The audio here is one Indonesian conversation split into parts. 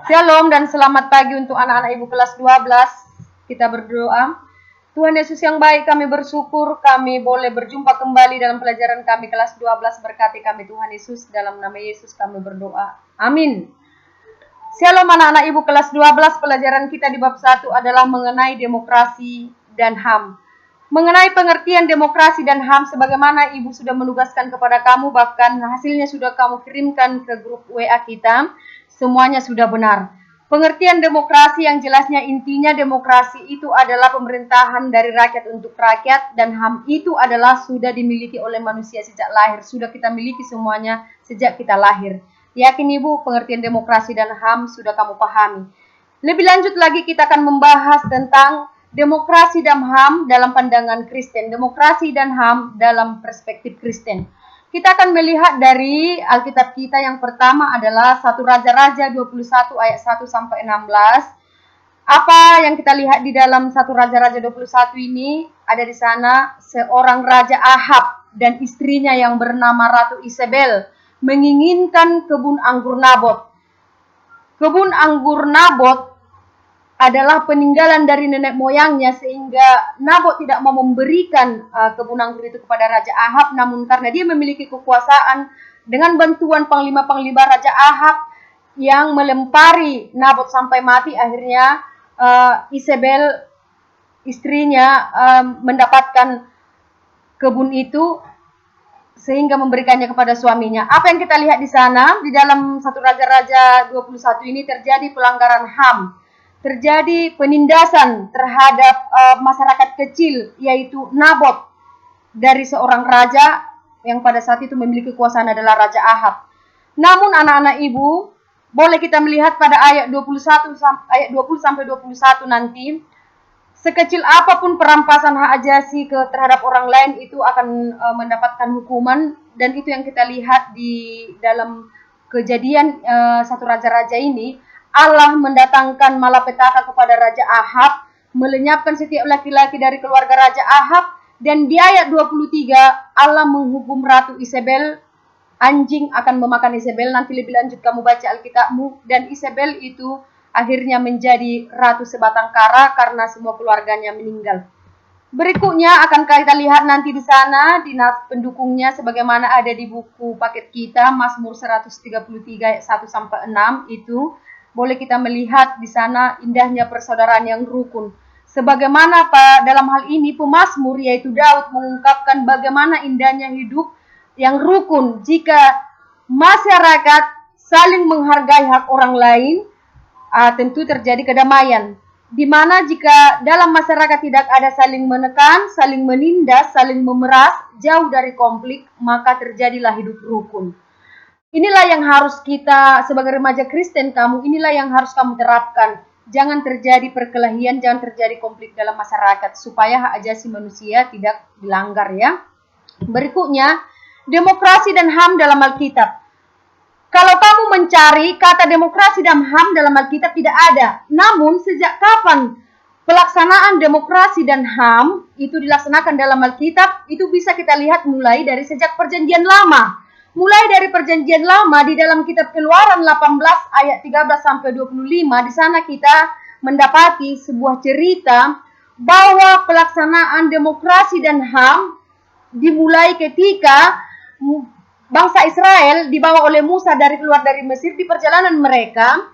Shalom dan selamat pagi untuk anak-anak ibu kelas 12. Kita berdoa. Tuhan Yesus yang baik, kami bersyukur kami boleh berjumpa kembali dalam pelajaran kami kelas 12. Berkati kami Tuhan Yesus, dalam nama Yesus kami berdoa. Amin. Shalom anak-anak ibu kelas 12. Pelajaran kita di bab 1 adalah mengenai demokrasi dan HAM. Mengenai pengertian demokrasi dan HAM, sebagaimana ibu sudah menugaskan kepada kamu, bahkan hasilnya sudah kamu kirimkan ke grup WA kita, semuanya sudah benar. Pengertian demokrasi yang jelasnya intinya demokrasi itu adalah pemerintahan dari rakyat untuk rakyat, dan HAM itu adalah sudah dimiliki oleh manusia sejak lahir. Sudah kita miliki semuanya sejak kita lahir. Yakin ibu pengertian demokrasi dan HAM sudah kamu pahami. Lebih lanjut lagi kita akan membahas tentang demokrasi dan HAM dalam pandangan Kristen. Demokrasi dan HAM dalam perspektif Kristen. Kita akan melihat dari Alkitab kita yang pertama adalah 1 Raja-Raja 21 ayat 1 sampai 16. Apa yang kita lihat di dalam 1 Raja-Raja 21 ini? Ada di sana seorang Raja Ahab dan istrinya yang bernama Ratu Isabel menginginkan kebun anggur Nabot. Kebun anggur Nabot adalah peninggalan dari nenek moyangnya, sehingga Nabot tidak mau memberikan kebun anggur itu kepada Raja Ahab, namun karena dia memiliki kekuasaan, dengan bantuan panglima-panglima Raja Ahab yang melempari Nabot sampai mati, akhirnya Isabel istrinya mendapatkan kebun itu sehingga memberikannya kepada suaminya. Apa yang kita lihat di sana di dalam 1 Raja-Raja 21 ini terjadi pelanggaran HAM. Terjadi penindasan terhadap masyarakat kecil, yaitu Nabot, dari seorang raja yang pada saat itu memiliki kekuasaan adalah Raja Ahab. Namun anak-anak ibu, boleh kita melihat pada ayat 20 sampai 21 nanti, sekecil apapun perampasan hak ajasi terhadap orang lain itu akan mendapatkan hukuman, dan itu yang kita lihat di dalam kejadian 1 Raja-Raja ini. Allah mendatangkan malapetaka kepada Raja Ahab, melenyapkan setiap laki-laki dari keluarga Raja Ahab, dan di ayat 23 Allah menghukum Ratu Isabel. Anjing akan memakan Isabel. Nanti lebih lanjut kamu baca Alkitabmu. Dan Isabel itu akhirnya menjadi ratu sebatang kara karena semua keluarganya meninggal. Berikutnya akan kita lihat nanti di sana di nas pendukungnya sebagaimana ada di buku paket kita Mazmur 133 ayat 1 sampai 6 itu. Boleh kita melihat di sana indahnya persaudaraan yang rukun. Sebagaimana dalam hal ini pemazmur yaitu Daud mengungkapkan bagaimana indahnya hidup yang rukun jika masyarakat saling menghargai hak orang lain, tentu terjadi kedamaian. Di mana jika dalam masyarakat tidak ada saling menekan, saling menindas, saling memeras, jauh dari konflik, maka terjadilah hidup rukun. Inilah yang harus kita sebagai remaja Kristen inilah yang harus kamu terapkan. Jangan terjadi perkelahian, jangan terjadi konflik dalam masyarakat supaya hak asasi manusia tidak dilanggar ya. Berikutnya, demokrasi dan HAM dalam Alkitab. Kalau kamu mencari kata demokrasi dan HAM dalam Alkitab tidak ada. Namun sejak kapan pelaksanaan demokrasi dan HAM itu dilaksanakan dalam Alkitab, itu bisa kita lihat mulai dari sejak Perjanjian Lama. Mulai dari Perjanjian Lama di dalam kitab Keluaran 18 ayat 13 sampai 25, di sana kita mendapati sebuah cerita bahwa pelaksanaan demokrasi dan HAM dimulai ketika bangsa Israel dibawa oleh Musa keluar dari Mesir. Di perjalanan mereka,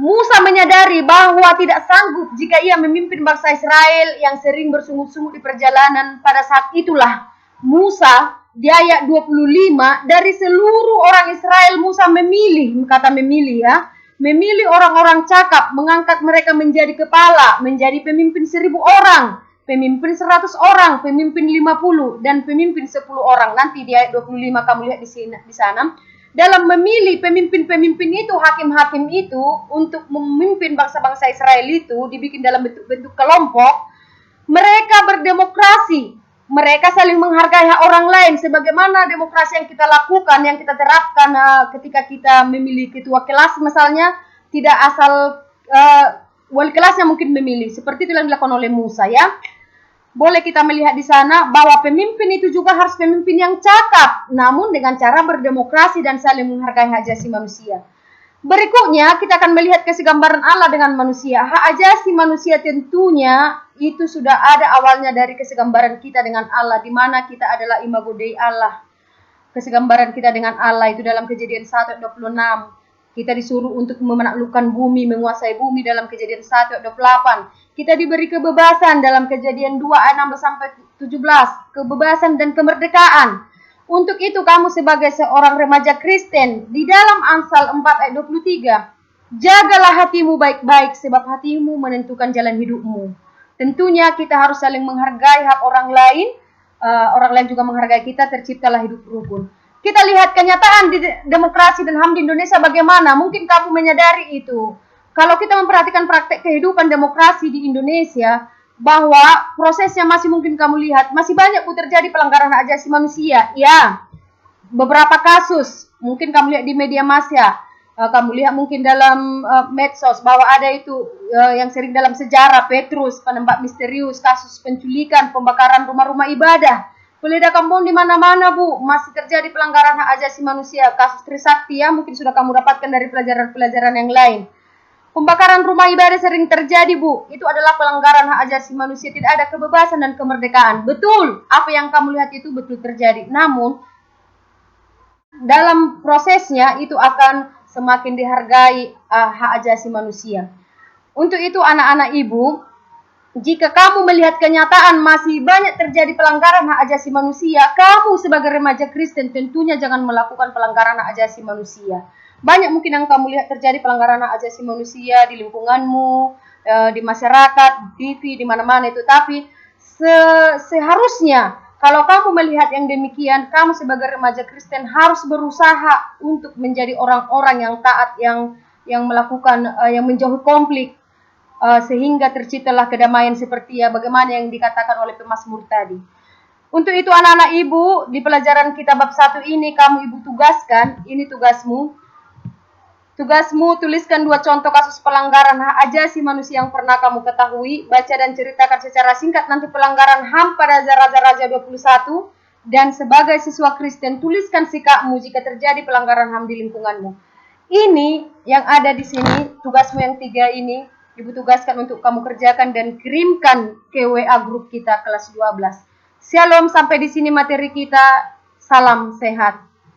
Musa menyadari bahwa tidak sanggup jika ia memimpin bangsa Israel yang sering bersungut-sungut di perjalanan. Pada saat itulah Musa di ayat 25, dari seluruh orang Israel Musa memilih, kata memilih ya, memilih orang-orang cakap, mengangkat mereka menjadi kepala, menjadi pemimpin 1000 orang, pemimpin 100 orang, pemimpin 50, dan pemimpin 10 orang. Nanti di ayat 25 kamu lihat di sana. Dalam memilih pemimpin-pemimpin itu, hakim-hakim itu untuk memimpin bangsa-bangsa Israel itu dibikin dalam bentuk-bentuk kelompok. Mereka berdemokrasi. Mereka saling menghargai hak orang lain, sebagaimana demokrasi yang kita lakukan, yang kita terapkan ketika kita memilih ketua kelas misalnya, tidak asal wali kelasnya mungkin memilih. Seperti itu yang dilakukan oleh Musa ya. Boleh kita melihat di sana bahwa pemimpin itu juga harus pemimpin yang cakap, namun dengan cara berdemokrasi dan saling menghargai hak asasi manusia. Berikutnya kita akan melihat kesegambaran Allah dengan manusia. Hak ajasi manusia tentunya itu sudah ada awalnya dari kesegambaran kita dengan Allah, di mana kita adalah imago Dei Allah. Kesegambaran kita dengan Allah itu dalam Kejadian 1 ayat 26. Kita disuruh untuk menaklukkan bumi, menguasai bumi dalam Kejadian 1 ayat 28. Kita diberi kebebasan dalam Kejadian 2 ayat 16 sampai 17, kebebasan dan kemerdekaan. Untuk itu kamu sebagai seorang remaja Kristen di dalam Amsal 4 ayat 23, jagalah hatimu baik-baik sebab hatimu menentukan jalan hidupmu. Tentunya kita harus saling menghargai hak orang lain juga menghargai kita, terciptalah hidup rukun. Kita lihat kenyataan di demokrasi dan HAM di Indonesia bagaimana. Mungkin kamu menyadari itu. Kalau kita memperhatikan praktek kehidupan demokrasi di Indonesia, bahwa prosesnya masih mungkin kamu lihat, masih banyak terjadi pelanggaran hak asasi manusia. Ya, beberapa kasus, mungkin kamu lihat di media massa, kamu lihat mungkin dalam medsos, bahwa ada itu yang sering dalam sejarah, Petrus, penembak misterius, kasus penculikan, pembakaran rumah-rumah ibadah, peledakan bom di mana-mana, Bu. Masih terjadi pelanggaran hak asasi manusia. Kasus Trisakti ya, mungkin sudah kamu dapatkan dari pelajaran-pelajaran yang lain. Pembakaran rumah ibadah sering terjadi, Bu. Itu adalah pelanggaran hak asasi manusia. Tidak ada kebebasan dan kemerdekaan. Betul, apa yang kamu lihat itu betul terjadi. Namun, dalam prosesnya itu akan semakin dihargai hak asasi manusia. Untuk itu, anak-anak ibu, jika kamu melihat kenyataan masih banyak terjadi pelanggaran hak asasi manusia, kamu sebagai remaja Kristen tentunya jangan melakukan pelanggaran hak asasi manusia. Banyak mungkin yang kamu lihat terjadi pelanggaran hak asasi manusia di lingkunganmu, di masyarakat, di TV, di mana-mana itu. Tapi seharusnya kalau kamu melihat yang demikian, kamu sebagai remaja Kristen harus berusaha untuk menjadi orang-orang yang taat, yang melakukan, yang menjauhi konflik, sehingga terciptalah kedamaian seperti ya bagaimana yang dikatakan oleh pemazmur tadi. Untuk itu anak-anak ibu, di pelajaran kita bab 1 ini kamu ibu tugaskan, ini tugasmu. Tugasmu tuliskan 2 contoh kasus pelanggaran hak asasi manusia yang pernah kamu ketahui, baca dan ceritakan secara singkat nanti pelanggaran HAM pada Raja-Raja 21, dan sebagai siswa Kristen tuliskan sikapmu jika terjadi pelanggaran HAM di lingkunganmu. Ini yang ada di sini, tugasmu yang 3 ini, Ibu tugaskan untuk kamu kerjakan dan kirimkan ke WA grup kita kelas 12. Shalom, sampai di sini materi kita. Salam sehat.